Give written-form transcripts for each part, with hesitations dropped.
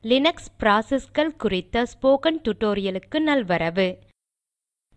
Linux ப்ராசஸ்கள் குறித்த spoken டியூட்டோரியலுக்கு நல்வரவு.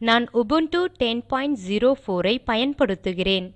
நான் உபுண்டு 10.04 ஐ பயன்படுத்துகிறேன்.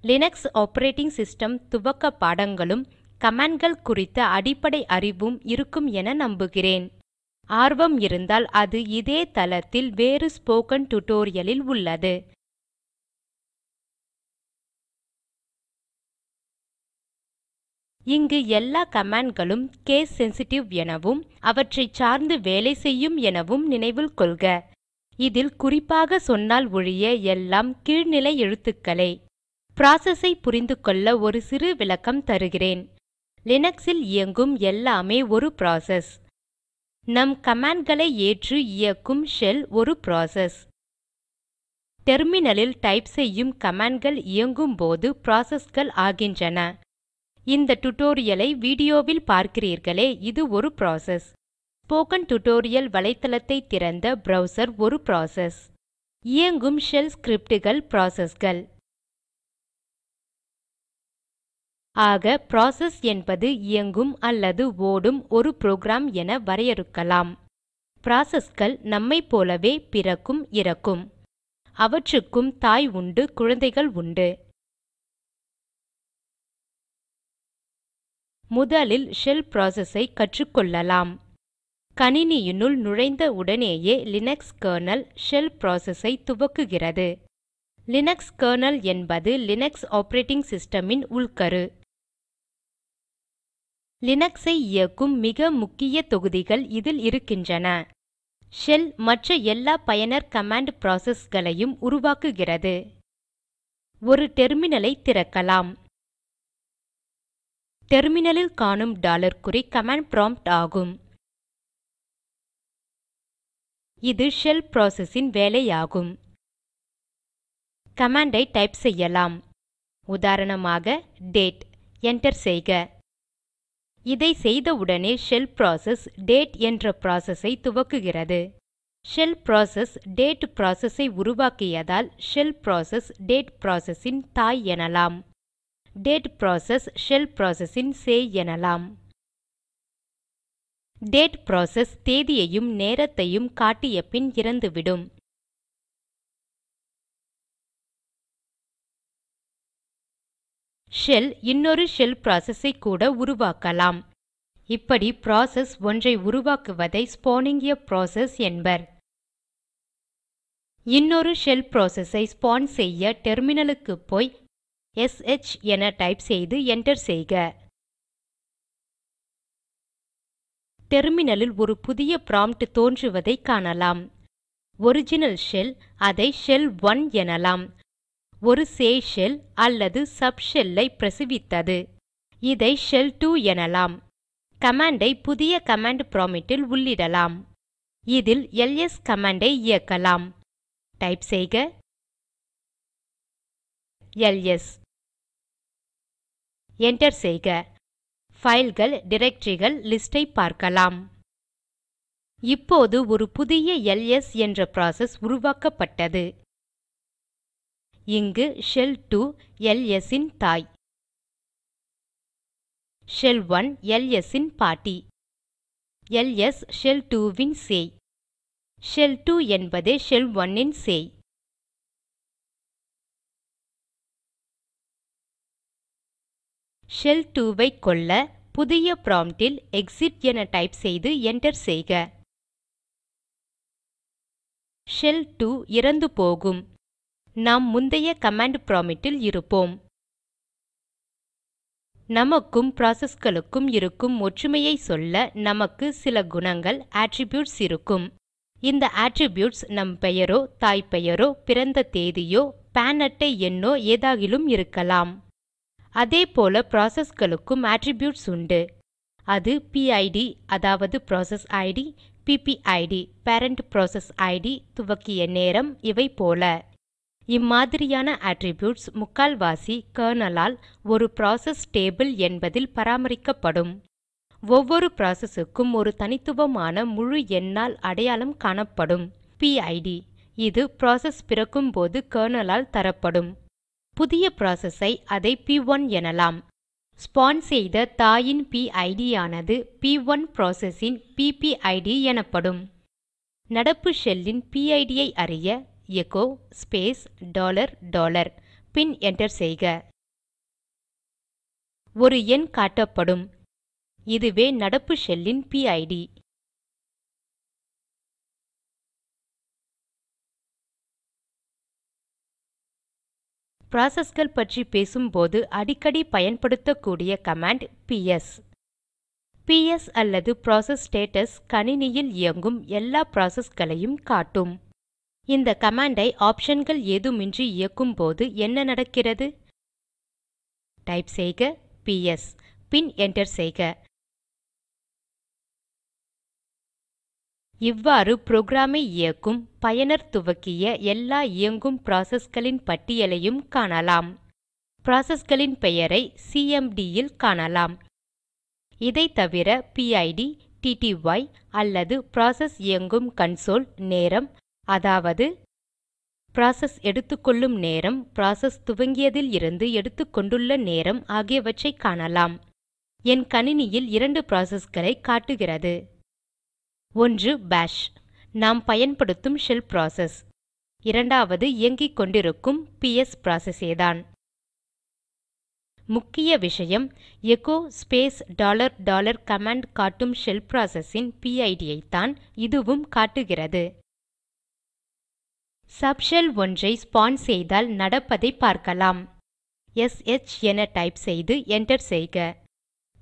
லினக்ஸ் ஆப்பரேட்டிங் சிஸ்டம் துவக்க பாடங்களும் கமாண்ட்கள் குறித்த அடிப்படை அறிவும் இருக்கும் என நம்புகிறேன். ஆர்வம் இருந்தால் அது இதே தளத்தில் வேறு ஸ்போக்கன் டியூட்டோரியலில் உள்ளது. இங்கு எல்லா கமாண்ட்களும் கேஸ் சென்சிட்டிவ் எனவும் அவற்றை சார்ந்து வேலை செய்யும் எனவும் நினைவில் கொள்க. இதில் குறிப்பாக சொன்னால் ஒழிய எல்லாம் கீழ்நிலை எழுத்துக்களே. ப்ராசஸ் ஐ புரிந்து கொள்ள ஒரு சிறு விளக்கம் தருகிறேன். லினக்ஸில் இயங்கும் எல்லாமே ஒரு ப்ராசஸ். நம் கமாண்ட்களை ஏற்று இயக்கும் ஷெல் ஒரு ப்ராசஸ். டெர்மினலில் டைப் செய்யும் கமாண்ட்கள் இயங்கும் போது ப்ராசஸ்கள் ஆகின்றன. இந்த டியூட்டோரியலை வீடியோவில் பார்க்கிறீர்களே, இது ஒரு ப்ராசஸ். ஸ்போக்கன் டியூட்டோரியல் வலைத்தளத்தை திறந்த ப்ரவ்சர் ஒரு ப்ராசஸ். இயங்கும் ஷெல் ஸ்கிரிப்டுகள் ப்ராசஸ்கள். ஆக ப்ராசஸ் என்பது இயங்கும் அல்லது ஓடும் ஒரு புரோகிராம் என வரையறுக்கலாம். ப்ராசஸ்கள் நம்மைப் போலவே பிறக்கும் இறக்கும். அவற்றுக்கும் தாய் உண்டு, குழந்தைகள் உண்டு. முதலில் ஷெல் ப்ராசஸ் ஐ கற்றுக்கொள்ளலாம். கணினியினுள் நுழைந்த உடனேயே லினக்ஸ் கெர்னல் ஷெல் ப்ராசஸ் ஐ துவக்குகிறது. லினக்ஸ் கெர்னல் என்பது லினக்ஸ் ஆப்பரேட்டிங் சிஸ்டமின் உள்கரு. லினக்ஸை இயக்கும் மிக முக்கிய தொகுதிகள் இதில் இருக்கின்றன. ஷெல் மற்ற எல்லா பயனர் கமாண்ட் ப்ராசஸ்களையும் உருவாக்குகிறது. ஒரு டெர்மினலை திறக்கலாம். டெர்மினலில் காணும் $குறி கமாண்ட் ப்ராம்ப்ட் ஆகும். இது ஷெல் ப்ராசஸின் வேலையாகும். கமாண்ட் ஐ டைப் செய்யலாம். உதாரணமாக டேட். என்டர் செய்க. இதை செய்தவுடனே ஷெல் ப்ராசஸ் டேட் என்ற ப்ராசஸ் ஐ துவக்குகிறது. ஷெல் ப்ராசஸ் டேட் ப்ராசஸ் ஐ உருவாக்கியதால் ஷெல் ப்ராசஸ் டேட் ப்ராசஸின் தாய் எனலாம். டேட் ப்ராசஸ் ஷெல் ப்ராசஸின் சேய் எனலாம். டேட் ப்ராசஸ் தேதியையும் நேரத்தையும் காட்டிய பின் இறந்துவிடும். ஷெல் இன்னொரு ஷெல் ப்ராசஸ் ஐ கூட உருவாக்கலாம். இப்படி ப்ராசஸ் ஒன்றை உருவாக்குவதை ஸ்பானிங் எ ப்ராசஸ் என்பர். இன்னொரு ஷெல் ப்ராசஸ் ஐ ஸ்பான் செய்ய டெர்மினலுக்கு போய் sh என டைப் செய்து என்டர் செய்க. டெர்மினலில் ஒரு புதிய ப்ராம்ப்ட் தோன்றுவதை காணலாம். ஒரிஜினல் ஷெல், அதை ஷெல் 1 எனலாம். ஒரு சேய் ஷெல் அல்லது சப் ஷெல் ஐ பிரசவித்தது. இதை ஷெல் 2 எனலாம். கமாண்ட் ஐ புதிய கமாண்ட் ப்ராம்ப்ட் இல் உள்ளிடலாம். இதில் எல்எஸ் கமாண்ட் ஐ இயக்கலாம். டைப் செய்க எல்எஸ். என்டர் செய்க. ஃபைல்கள், டிரக்டரிகள் லிஸ்ட் ஐ பார்க்கலாம். இப்போது ஒரு புதிய எல்எஸ் என்ற ப்ராசஸ் உருவாக்கப்பட்டது. இங்கு ஷெல் 2 எல்எஸ் இன் தாய். ஷெல் 1 எல்எஸ் இன் பாட்டி. எல்எஸ் ஷெல் 2 இன் சேய். ஷெல் 2 என்பதே ஷெல் 1 இன் சேய். ஷெல் 2 ஐ கொல்ல புதிய ப்ராம்ப்ட் இல் எக்ஸிட் என டைப் செய்து என்டர் செய்க. ஷெல் 2 இறந்து போகும். நாம் முந்தைய கமாண்ட் ப்ராம்ப்ட் இல் இருப்போம். நமக்கும் ப்ராசஸ்களுக்கும் இருக்கும் ஒற்றுமையை சொல்ல நமக்கு சில குணங்கள், அட்ரிபியூட்ஸ் இருக்கும். இந்த அட்ரிபியூட்ஸ் நம் பெயரோ, தாய் பெயரோ, பிறந்த தேதியோ, பான் அட்டை எண்ணோ ஏதாகிலும் இருக்கலாம். அதே போல ப்ராசஸ்களுக்கும் அட்ரிபியூட்ஸ் உண்டு. அது பிஐடி, அதாவது process ID, PPID, parent process ID, துவக்கிய நேரம், இவை போல. இம்மாதிரியான அட்ரிபியூட்ஸ் முக்கால்வாசி கெர்னலால் ஒரு ப்ராசஸ் டேபிள் என்பதில் பராமரிக்கப்படும். ஒவ்வொரு ப்ராசஸுக்கும் ஒரு தனித்துவமான முழு எண்ணால் அடையாளம் காணப்படும். பிஐடி இது ப்ராசஸ் பிறக்கும்போது கெர்னலால் தரப்படும். புதிய ப்ராசஸ் ஐ அதை P1 எனலாம். ஸ்பான் செய்த தாயின் PID ஆனது P1 ப்ராசஸின் PPID எனப்படும். நடப்பு ஷெல்லின் PID ஐ அறிய எச்சோ ஸ்பேஸ் $$ பின் என்டர் செய்க. ஒரு எண் காட்டப்படும். இதுவே நடப்பு ஷெல்லின் PID. ப்ராசஸ்கள் பற்றி பேசும்போது அடிக்கடி பயன்படுத்தக்கூடிய கமாண்ட் PS. PS அல்லது ப்ராசஸ் ஸ்டேட்டஸ் கணினியில் இயங்கும் எல்லா ப்ராசஸ்களையும் காட்டும். இந்த கமாண்டை ஆப்ஷன்கள் ஏதுமின்றி இயக்கும்போது என்ன நடக்கிறது? டைப் செய்க PS பின் என்டர் செய்க. இவ்வாறு புரோகிராமை இயக்கும் பயனர் துவக்கிய எல்லா இயங்கும் ப்ராசஸ்களின் பட்டியலையும் காணலாம். ப்ராசஸ்களின் பெயரை CMDயில் காணலாம். இதை தவிர PID, TTY அல்லது ப்ராசஸ் இயங்கும் கன்சோல் நேரம், அதாவது ப்ராசஸ் எடுத்துக்கொள்ளும் நேரம், ப்ராசஸ் துவங்கியதில் இருந்து எடுத்துக்கொண்டுள்ள நேரம் ஆகியவற்றை காணலாம். என் கணினியில் 2 ப்ராசஸ்களை காட்டுகிறது. ஒன்று பாஷ், நாம் பயன்படுத்தும் ஷெல் ப்ராசஸ். இரண்டாவது இயங்கிக் கொண்டிருக்கும் PS ப்ராசஸேதான். முக்கிய விஷயம், எச்சோ ஸ்பேஸ் $$ கமாண்ட் காட்டும் ஷெல் ப்ராசஸின் PID ஐத்தான் இதுவும் காட்டுகிறது. சப்ஷெல் ஒன்றை ஸ்பான் செய்தால் நடப்பதை பார்க்கலாம். SH என டைப் செய்து என்டர் செய்க.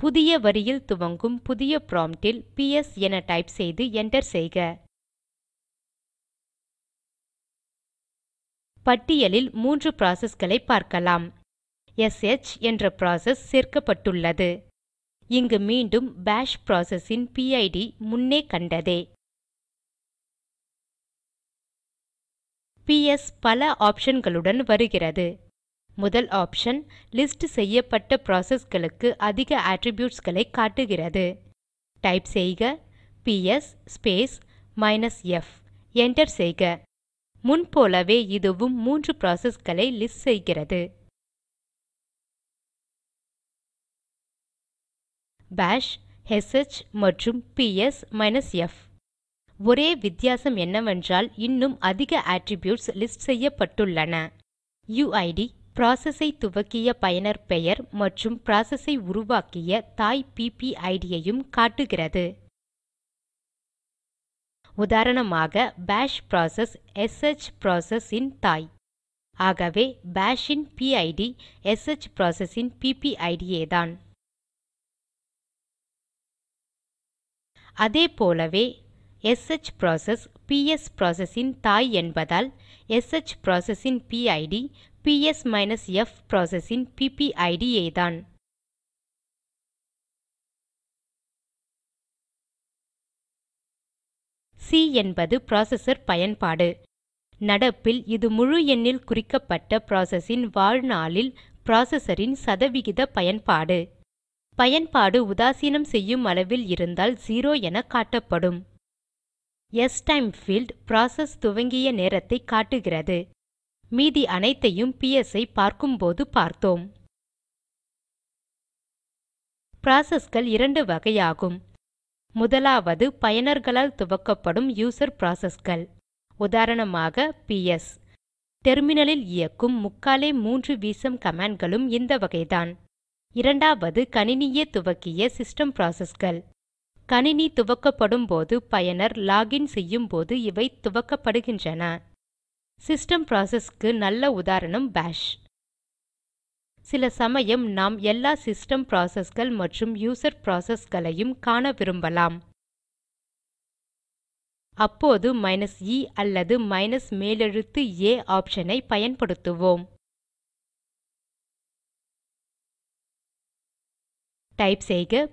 புதிய வரியில் துவங்கும் புதிய ப்ராம்ப்டில் PS என டைப் செய்து என்டர் செய்க. பட்டியலில் 3 ப்ராசஸ்களை பார்க்கலாம். SH என்ற ப்ராசஸ் சேர்க்கப்பட்டுள்ளது. இங்கு மீண்டும் பாஷ் ப்ராசஸின் PID முன்னே கண்டதே. PS பல ஆப்ஷன்களுடன் வருகிறது. முதல் ஆப்ஷன் லிஸ்ட் செய்யப்பட்ட ப்ராசஸ்களுக்கு அதிக attributesகளை காட்டுகிறது. டைப் செய்க PS ஸ்பேஸ் -F என்டர் செய்க. முன்போலவே இதுவும் 3 ப்ராசஸ்களை லிஸ்ட் செய்கிறது. பாஷ், ஷ் மற்றும் PS-F. ஒரே வித்தியாசம் என்னவென்றால் இன்னும் அதிக attributes லிஸ்ட் செய்யப்பட்டுள்ளன. UID ப்ராசஸை துவக்கிய பயனர் பெயர் மற்றும் ப்ராசஸை உருவாக்கிய தாய் PPID-ஐயும் காட்டுகிறது. உதாரணமாக பாஷ் ப்ராசஸ் sh ப்ராசஸ் இன் தாய். ஆகவே பாஷ் இன் PID sh ப்ராசஸ் இன் PPID-ஏதான். அதே போலவே sh ப்ராசஸ் PS ப்ராசஸ் இன் தாய் என்பதால் sh ப்ராசஸ் இன் PID PS-F ப்ராசஸ் இன் PPID-ஏதான். C என்பது ப்ராசஸர் பயன்பாடு. நடப்பில் இது முழு எண்ணில் குறிக்கப்பட்ட ப்ராசஸின் வாழ்நாளில் ப்ராசஸரின் சதவிகித பயன்பாடு. பயன்பாடு உதாசீனம் செய்யும் அளவில் இருந்தால் 0 என காட்டப்படும். STIME ஃபீல்ட் ப்ராசஸ் துவங்கிய நேரத்தை காட்டுகிறது. மீதி அனைத்தையும் PS ஐ பார்க்கும்போது பார்த்தோம். ப்ராசஸ்கள் 2 வகையாகும். முதலாவது பயனர்களால் துவக்கப்படும் யூசர் ப்ராசஸ்கள். உதாரணமாக PS. டெர்மினலில் இயக்கும் 3/4 வீசம் கமாண்ட்களும் இந்த வகைதான். இரண்டாவது கணினியே துவக்கிய சிஸ்டம் ப்ராசஸ்கள். கணினி துவக்கப்படும் போது பயனர் லாகின் செய்யும் போது இவை துவக்கப்படுகின்றன. சிஸ்டம் ப்ராசஸ்க்கு நல்ல உதாரணம் பாஷ். சில சமயம் நாம் எல்லா சிஸ்டம் ப்ராசஸ்கள் மற்றும் யூசர் ப்ராசஸ்களையும் காண விரும்பலாம். அப்போது -e அல்லது மேலெழுத்து A ஆப்ஷனை பயன்படுத்துவோம். டைப் செய்க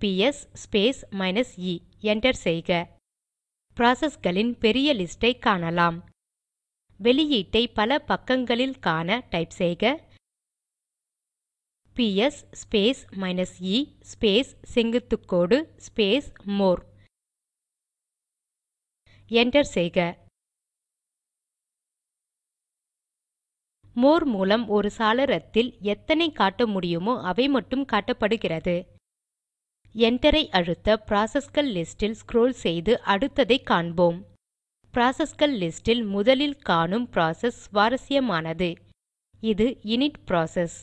PS ஸ்பேஸ் -e என்டர் செய்க. ப்ராசஸ்களின் பெரிய லிஸ்டை காணலாம். வெளியீட்டை பல பக்கங்களில் காண டைப் செய்க PS ஸ்பேஸ் -e ஸ்பேஸ் செங்குத்துக்கோடு ஸ்பேஸ் மோர். என்டர் செய்க. மோர் மூலம் ஒரு சாளரத்தில் எத்தனை காட்ட முடியுமோ அவை மட்டும் காட்டப்படுகிறது. என்டரை அழுத்த ப்ராசஸ்கள் லிஸ்டில் ஸ்க்ரோல் செய்து அடுத்ததை காண்போம். ப்ராசஸ்கள் லிஸ்டில் முதலில் காணும் ப்ராசஸ் சுவாரஸ்யமானது. இது இனிட் ப்ராசஸ்.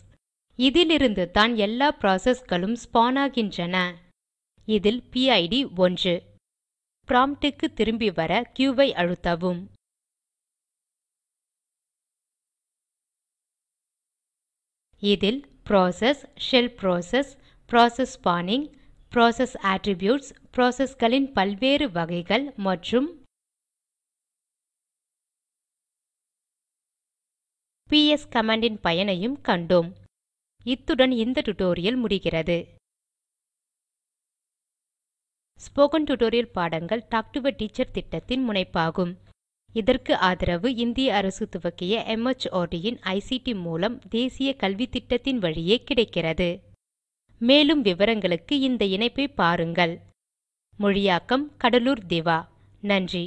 இதிலிருந்து தான் எல்லா ப்ராசஸ்களும் ஸ்பான் ஆகின்றன. இதில் பிஐடி 1. ப்ராம்ப்ட் க்கு திரும்பி வர q ஐ அழுத்தவும். இதில் process, shell process, process spawning, process attributes, ப்ராசஸ்களின் பல்வேறு வகைகள் மற்றும் பிஎஸ் கமாண்டின் பயனையும் கண்டோம். இத்துடன் இந்த டியூட்டோரியல் முடிகிறது. ஸ்போக்கன் டியூட்டோரியல் பாடங்கள் டாக் டு எ டீச்சர் திட்டத்தின் முனைப்பாகும். இதற்கு ஆதரவு இந்திய அரசு துவக்கிய MHRD இன் ஐசிடி மூலம் தேசிய கல்வித்திட்டத்தின் வழியே கிடைக்கிறது. மேலும் விவரங்களுக்கு இந்த இணைப்பை பாருங்கள். மொழியாக்கம் கடலூர் திவா. நன்றி.